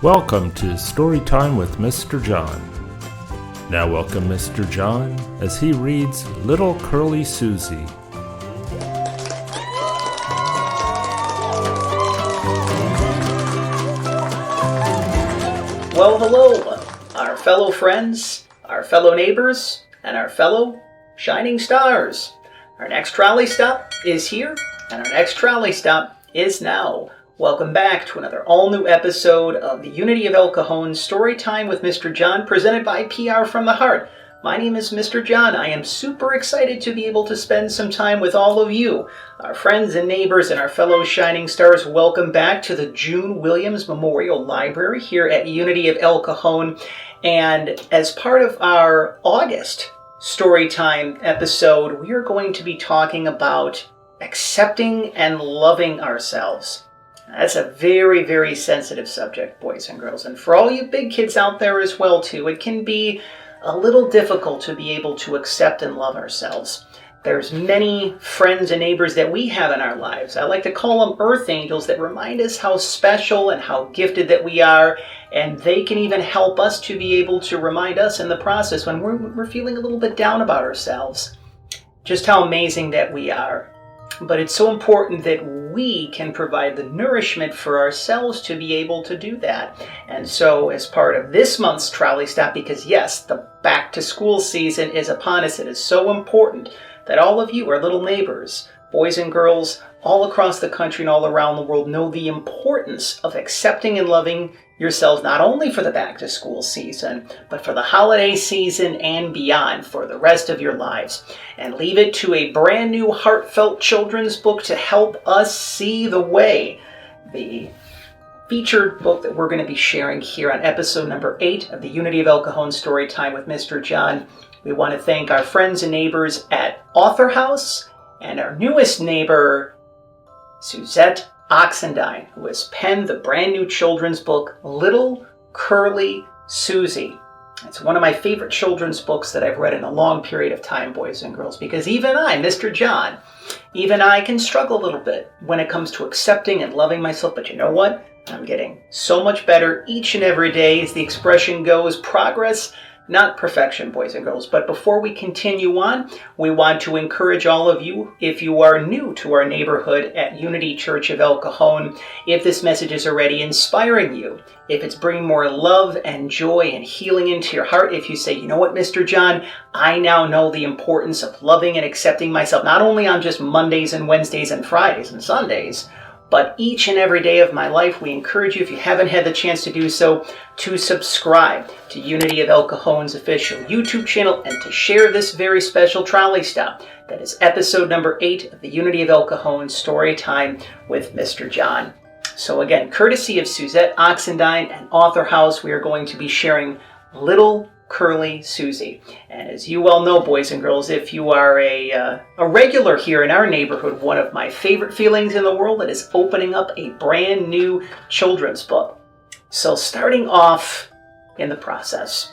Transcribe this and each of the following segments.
Welcome to Story Time with Mr. John. Now welcome Mr. John as he reads Little Curly Susie. Well, hello, our fellow friends, our fellow neighbors, and our fellow shining stars. Our next trolley stop is here, and our next trolley stop is now. Welcome back to another all-new episode of the Unity of El Cajon Story Time with Mr. John, presented by PR from the Heart. My name is Mr. John. I am super excited to be able to spend some time with all of you, our friends and neighbors and our fellow shining stars. Welcome back to the June Williams Memorial Library here at Unity of El Cajon. And as part of our August Storytime episode, we are going to be talking about accepting and loving ourselves. That's a very, very sensitive subject, boys and girls. And for all you big kids out there as well, too, it can be a little difficult to be able to accept and love ourselves. There's many friends and neighbors that we have in our lives. I like to call them earth angels that remind us how special and how gifted that we are. And they can even help us to be able to remind us in the process when we're feeling a little bit down about ourselves, just how amazing that we are. But it's so important that we can provide the nourishment for ourselves to be able to do that. And so as part of this month's trolley stop, because yes, the back to school season is upon us, it is so important that all of you, our little neighbors, boys and girls, all across the country and all around the world know the importance of accepting and loving yourselves, not only for the back to school season, but for the holiday season and beyond for the rest of your lives. And leave it to a brand new heartfelt children's book to help us see the way. The featured book that we're going to be sharing here on episode number 8 of the Unity of El Cajon Story Time with Mr. John. We want to thank our friends and neighbors at Author House and our newest neighbor, Suzette Oxendine, who has penned the brand new children's book, Little Curly Susie. It's one of my favorite children's books that I've read in a long period of time, boys and girls, because even I, Mr. John, even I can struggle a little bit when it comes to accepting and loving myself. But you know what? I'm getting so much better each and every day, as the expression goes. Progress, not perfection, boys and girls. But before we continue on, we want to encourage all of you, if you are new to our neighborhood at Unity Church of El Cajon, if this message is already inspiring you, if it's bringing more love and joy and healing into your heart, if you say, you know what, Mr. John, I now know the importance of loving and accepting myself, not only on just Mondays and Wednesdays and Fridays and Sundays, but each and every day of my life, we encourage you, if you haven't had the chance to do so, to subscribe to Unity of El Cajon's official YouTube channel and to share this very special trolley stop. That is episode number 8 of the Unity of El Cajon Story Time with Mr. John. So again, courtesy of Suzette Oxendine and Author House, we are going to be sharing Little Curly Susie. And as you well know, boys and girls, if you are a regular here in our neighborhood, one of my favorite feelings in the world is opening up a brand new children's book. So starting off in the process,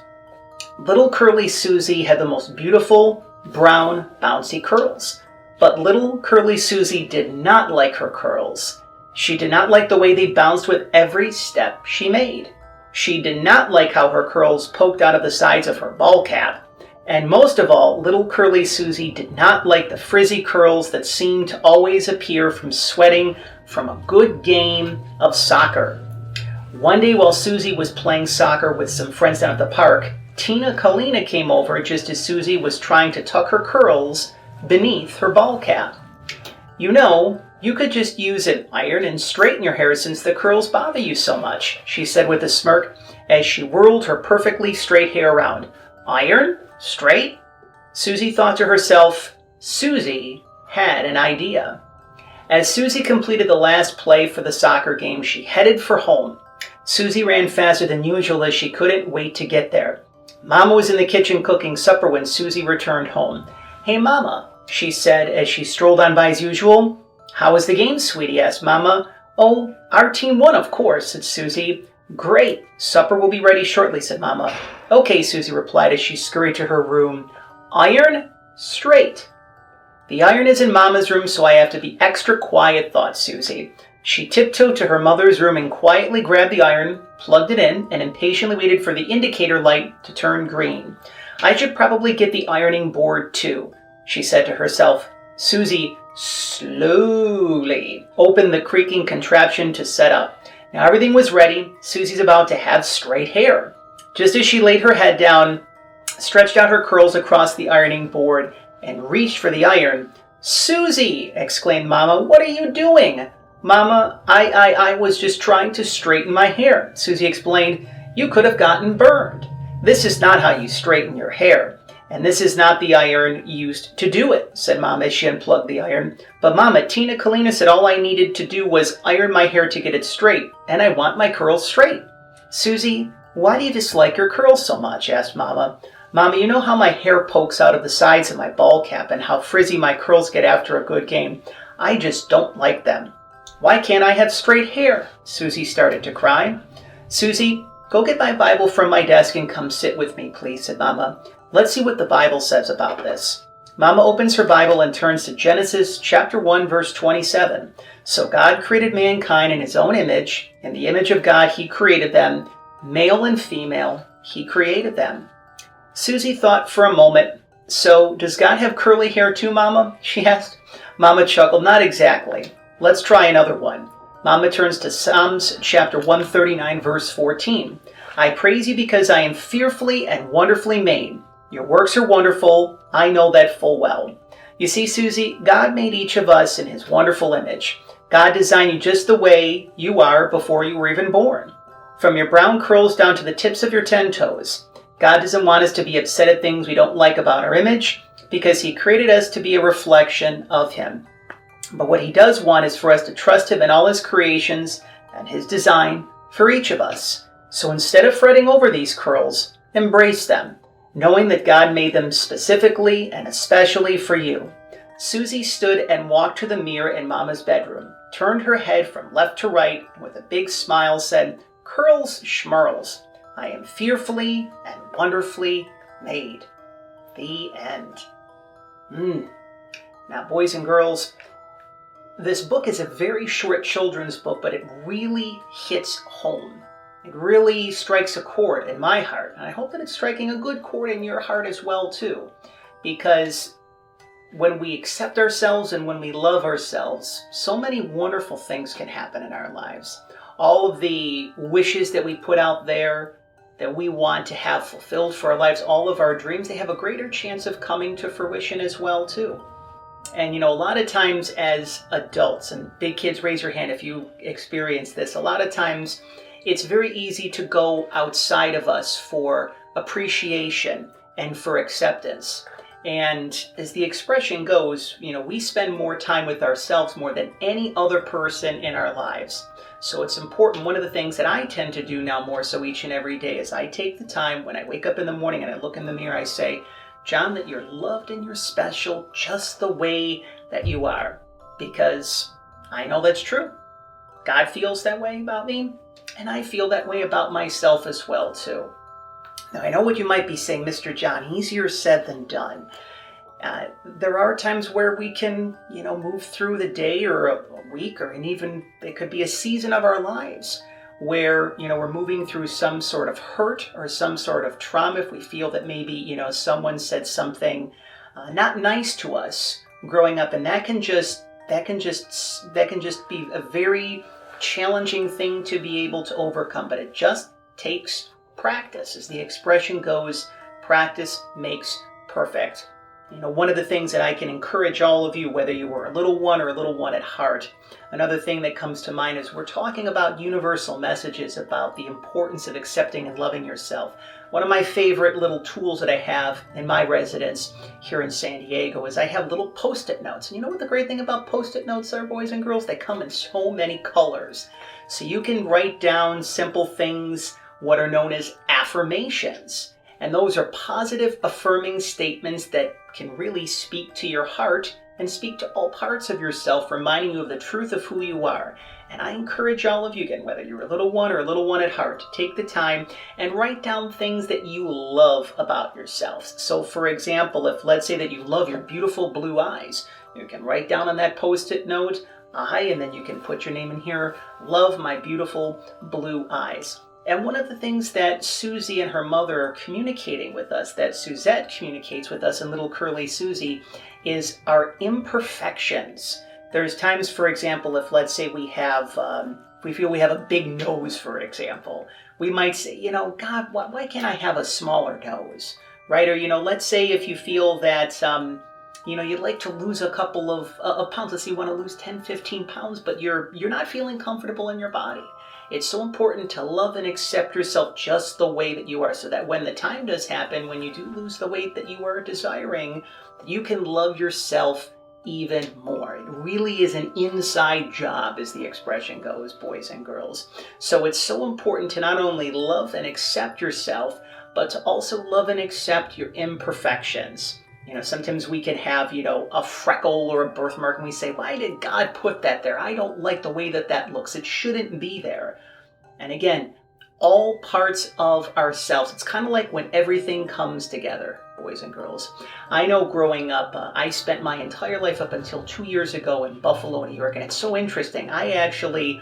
Little Curly Susie had the most beautiful brown bouncy curls. But Little Curly Susie did not like her curls. She did not like the way they bounced with every step she made. She did not like how her curls poked out of the sides of her ball cap. And most of all, Little Curly Susie did not like the frizzy curls that seemed to always appear from sweating from a good game of soccer. One day while Susie was playing soccer with some friends down at the park, Tina Kalina came over just as Susie was trying to tuck her curls beneath her ball cap. You know, you could just use an iron and straighten your hair since the curls bother you so much, she said with a smirk as she whirled her perfectly straight hair around. Iron? Straight? Susie thought to herself. Susie had an idea. As Susie completed the last play for the soccer game, she headed for home. Susie ran faster than usual as she couldn't wait to get there. Mama was in the kitchen cooking supper when Susie returned home. Hey, Mama, she said as she strolled on by as usual. How was the game, sweetie? Asked Mama. Oh, our team won, of course, said Susie. Great. Supper will be ready shortly, said Mama. Okay, Susie replied as she scurried to her room. Iron? Straight. The iron is in Mama's room, so I have to be extra quiet, thought Susie. She tiptoed to her mother's room and quietly grabbed the iron, plugged it in, and impatiently waited for the indicator light to turn green. I should probably get the ironing board too, she said to herself. Susie slowly opened the creaking contraption to set up. Now everything was ready. Susie's about to have straight hair. Just as she laid her head down, stretched out her curls across the ironing board, and reached for the iron. Susie, exclaimed Mama, what are you doing? Mama, I was just trying to straighten my hair, Susie explained. You could have gotten burned. This is not how you straighten your hair, and this is not the iron used to do it, said Mama as she unplugged the iron. But Mama, Tina Kalina said all I needed to do was iron my hair to get it straight, and I want my curls straight. Susie, why do you dislike your curls so much? Asked Mama. Mama, you know how my hair pokes out of the sides of my ball cap and how frizzy my curls get after a good game? I just don't like them. Why can't I have straight hair? Susie started to cry. Susie, go get my Bible from my desk and come sit with me, please, said Mama. Let's see what the Bible says about this. Mama opens her Bible and turns to Genesis chapter 1, verse 27. So God created mankind in his own image. In the image of God, he created them. Male and female, he created them. Susie thought for a moment. So, does God have curly hair too, Mama? She asked. Mama chuckled. Not exactly. Let's try another one. Mama turns to Psalms chapter 139, verse 14. I praise you because I am fearfully and wonderfully made. Your works are wonderful. I know that full well. You see, Susie, God made each of us in his wonderful image. God designed you just the way you are before you were even born. From your brown curls down to the tips of your 10 toes. God doesn't want us to be upset at things we don't like about our image because he created us to be a reflection of him. But what he does want is for us to trust him in all his creations and his design for each of us. So instead of fretting over these curls, embrace them, knowing that God made them specifically and especially for you. Susie stood and walked to the mirror in Mama's bedroom, turned her head from left to right, and with a big smile said, Curls schmerls. I am fearfully and wonderfully made. The end. Now, boys and girls, this book is a very short children's book, but it really hits home. It really strikes a chord in my heart, and I hope that it's striking a good chord in your heart as well, too. Because when we accept ourselves and when we love ourselves, so many wonderful things can happen in our lives. All of the wishes that we put out there that we want to have fulfilled for our lives, all of our dreams, they have a greater chance of coming to fruition as well, too. And, a lot of times as adults, and big kids, raise your hand if you experience this, a lot of times it's very easy to go outside of us for appreciation and for acceptance. And as the expression goes, we spend more time with ourselves more than any other person in our lives. So it's important. One of the things that I tend to do now more so each and every day is I take the time when I wake up in the morning and I look in the mirror, I say, John, that you're loved and you're special just the way that you are. Because I know that's true. God feels that way about me, and I feel that way about myself as well, too. Now, I know what you might be saying, Mr. John, easier said than done. There are times where we can, move through the day or a week, or even it could be a season of our lives where, we're moving through some sort of hurt or some sort of trauma. If we feel that maybe, someone said something not nice to us growing up, and that can just be a very challenging thing to be able to overcome. But it just takes practice. As the expression goes, practice makes perfect. One of the things that I can encourage all of you, whether you were a little one or a little one at heart, another thing that comes to mind is we're talking about universal messages about the importance of accepting and loving yourself. One of my favorite little tools that I have in my residence here in San Diego is I have little Post-it notes. And you know what the great thing about Post-it notes are, boys and girls? They come in so many colors. So you can write down simple things, what are known as affirmations. And those are positive, affirming statements that can really speak to your heart and speak to all parts of yourself, reminding you of the truth of who you are. And I encourage all of you, again, whether you're a little one or a little one at heart, to take the time and write down things that you love about yourselves. So, for example, if let's say that you love your beautiful blue eyes, you can write down on that Post-it note, I, and then you can put your name in here, love my beautiful blue eyes. And one of the things that Susie and her mother are communicating with us, that Suzette communicates with us in Little Curly Susie, is our imperfections. There's times, for example, if let's say we feel we have a big nose, for example, we might say, God, why can't I have a smaller nose, right? Or, let's say if you feel that, you'd like to lose a couple of pounds. Let's say you want to lose 10, 15 pounds, but you're not feeling comfortable in your body. It's so important to love and accept yourself just the way that you are, so that when the time does happen, when you do lose the weight that you are desiring, you can love yourself even more. It really is an inside job, as the expression goes, boys and girls. So it's so important to not only love and accept yourself, but to also love and accept your imperfections. Sometimes we can have, a freckle or a birthmark, and we say, why did God put that there? I don't like the way that looks. It shouldn't be there. And again, all parts of ourselves. It's kind of like when everything comes together, boys and girls. I know growing up, I spent my entire life up until 2 years ago in Buffalo, New York, and it's so interesting. I actually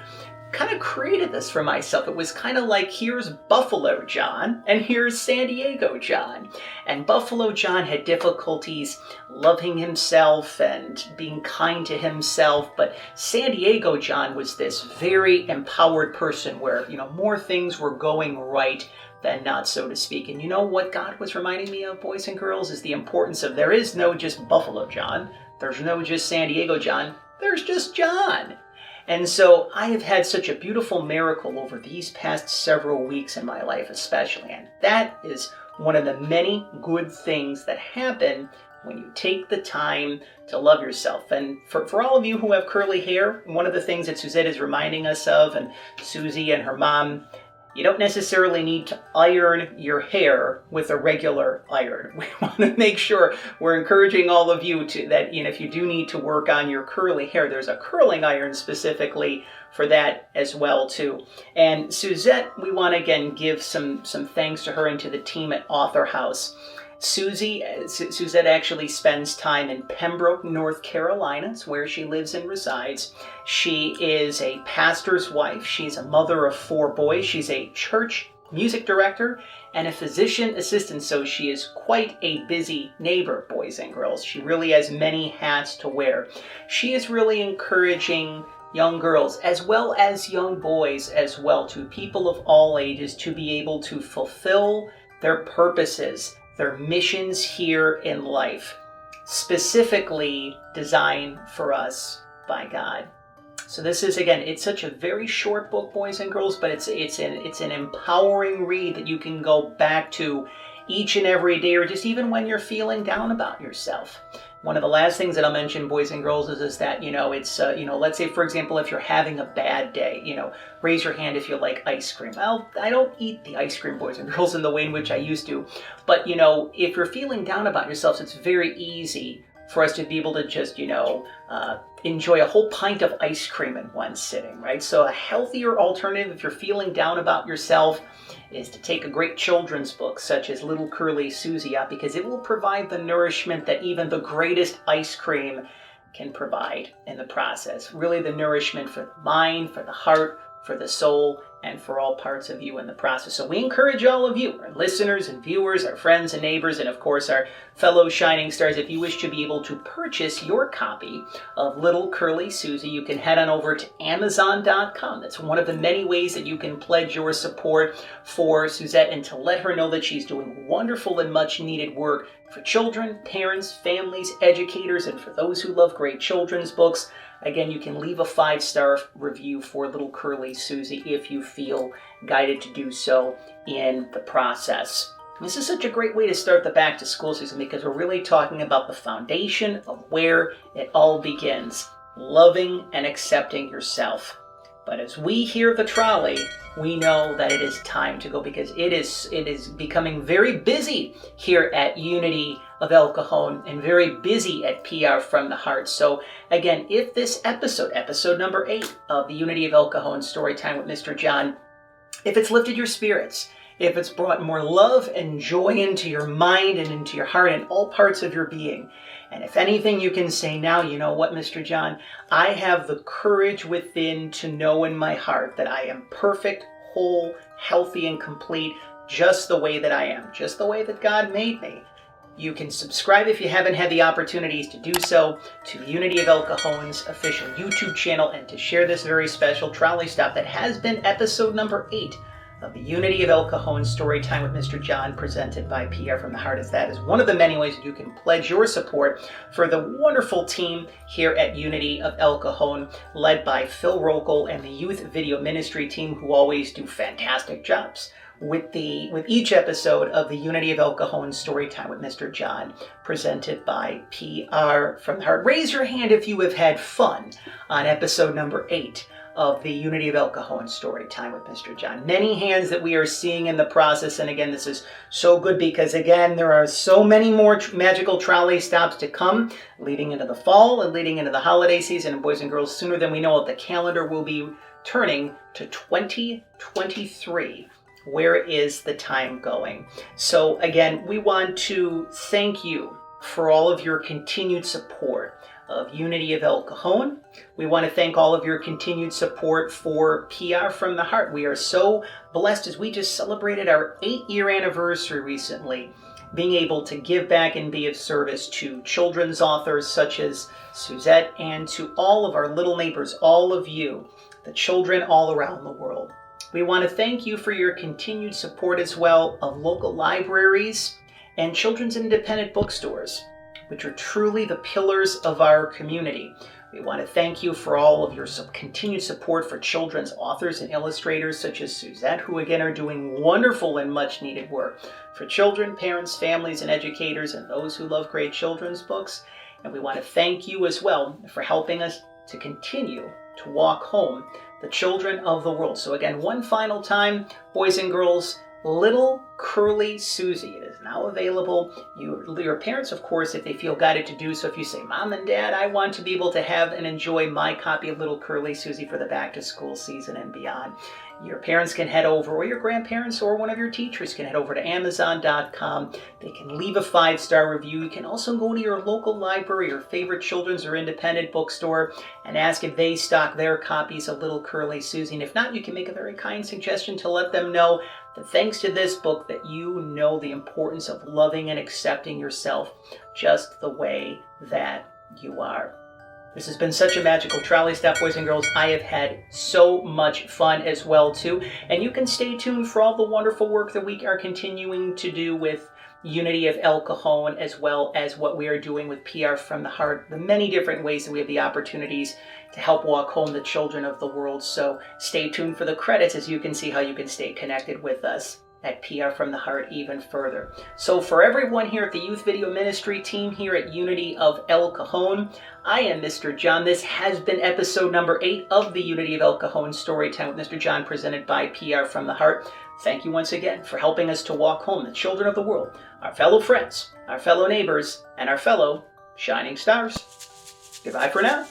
kind of created this for myself. It was kind of like, here's Buffalo John and here's San Diego John. And Buffalo John had difficulties loving himself and being kind to himself, but San Diego John was this very empowered person where, more things were going right than not, so to speak. And what God was reminding me of, boys and girls, is the importance of there is no just Buffalo John. There's no just San Diego John. There's just John. And so I have had such a beautiful miracle over these past several weeks in my life especially. And that is one of the many good things that happen when you take the time to love yourself. And for all of you who have curly hair, one of the things that Suzette is reminding us of, and Susie and her mom, you don't necessarily need to iron your hair with a regular iron. We want to make sure we're encouraging all of you to that, if you do need to work on your curly hair, there's a curling iron specifically for that as well too. And Suzette, we want to again give some thanks to her and to the team at Author House. Suzette actually spends time in Pembroke, North Carolina. It's where she lives and resides. She is a pastor's wife. She's a mother of 4 boys. She's a church music director and a physician assistant. So she is quite a busy neighbor, boys and girls. She really has many hats to wear. She is really encouraging young girls as well as young boys as well, to people of all ages, to be able to fulfill their purposes, their missions here in life, specifically designed for us by God. So this is, again, it's such a very short book, boys and girls, but it's an empowering read that you can go back to each and every day, or just even when you're feeling down about yourself. One of the last things that I'll mention, boys and girls, is that, it's, let's say, for example, if you're having a bad day, raise your hand if you like ice cream. Well, I don't eat the ice cream, boys and girls, in the way in which I used to. But, if you're feeling down about yourself, it's very easy for us to be able to just, enjoy a whole pint of ice cream in one sitting, right? So a healthier alternative, if you're feeling down about yourself, is to take a great children's book such as Little Curly Susie out, because it will provide the nourishment that even the greatest ice cream can provide in the process. Really the nourishment for the mind, for the heart, for the soul, and for all parts of you in the process. So we encourage all of you, our listeners and viewers, our friends and neighbors, and of course our fellow Shining Stars, if you wish to be able to purchase your copy of Little Curly Susie, you can head on over to Amazon.com. That's one of the many ways that you can pledge your support for Suzette and to let her know that she's doing wonderful and much needed work for children, parents, families, educators, and for those who love great children's books. Again, you can leave a 5-star review for Little Curly Susie if you feel guided to do so in the process. This is such a great way to start the back to school season, because we're really talking about the foundation of where it all begins, loving and accepting yourself. But as we hear the trolley, we know that it is time to go, because it is becoming very busy here at Unity of El Cajon and very busy at PR from the Heart. So again, if this episode number 8 of the Unity of El Cajon Storytime with Mr. John, if it's lifted your spirits, if it's brought more love and joy into your mind and into your heart and all parts of your being. And if anything, you can say now, you know what, Mr. John, I have the courage within to know in my heart that I am perfect, whole, healthy, and complete, just the way that I am, just the way that God made me. You can subscribe if you haven't had the opportunities to do so to Unity of El Cajon's official YouTube channel and to share this very special trolley stop that has been episode number 8 of the Unity of El Cajon Storytime with Mr. John, presented by PR from the Heart, as that is one of the many ways that you can pledge your support for the wonderful team here at Unity of El Cajon, led by Phil Rokel and the Youth Video Ministry team, who always do fantastic jobs with each episode of the Unity of El Cajon Storytime with Mr. John, presented by PR from the Heart. Raise your hand if you have had fun on episode number 8 of the Unity of El Cajon Storytime with Mr. John. Many hands that we are seeing in the process, and again, this is so good because, again, there are so many more magical trolley stops to come leading into the fall and leading into the holiday season. And boys and girls, sooner than we know it, the calendar will be turning to 2023. Where is the time going? So again, we want to thank you for all of your continued support of Unity of El Cajon. We want to thank all of your continued support for PR from the Heart. We are so blessed as we just celebrated our 8-year anniversary recently, being able to give back and be of service to children's authors such as Suzette and to all of our little neighbors, all of you, the children all around the world. We want to thank you for your continued support as well of local libraries and children's independent bookstores, which are truly the pillars of our community. We want to thank you for all of your continued support for children's authors and illustrators such as Suzette, who again are doing wonderful and much needed work for children, parents, families, and educators, and those who love great children's books. And we want to thank you as well for helping us to continue to walk home the children of the world. So again, one final time, boys and girls, Little Curly Susie. It is now available. Your parents, of course, if they feel guided to do so, if you say, Mom and Dad, I want to be able to have and enjoy my copy of Little Curly Susie for the back-to-school season and beyond, your parents can head over, or your grandparents or one of your teachers can head over to Amazon.com. They can leave a 5-star review. You can also go to your local library or favorite children's or independent bookstore and ask if they stock their copies of Little Curly Susie. And if not, you can make a very kind suggestion to let them know that thanks to this book that you know the importance of loving and accepting yourself just the way that you are. This has been such a magical trolley stop, boys and girls. I have had so much fun as well, too. And you can stay tuned for all the wonderful work that we are continuing to do with Unity of El Cajon, as well as what we are doing with PR from the Heart, the many different ways that we have the opportunities to help walk home the children of the world. So stay tuned for the credits as you can see how you can stay connected with us at PR from the Heart even further. So for everyone here at the Youth Video Ministry team here at Unity of El Cajon, I am Mr. John. This has been episode number 8 of the Unity of El Cajon Storytime with Mr. John, presented by PR from the Heart. Thank you once again for helping us to walk home the children of the world, our fellow friends, our fellow neighbors, and our fellow shining stars. Goodbye for now.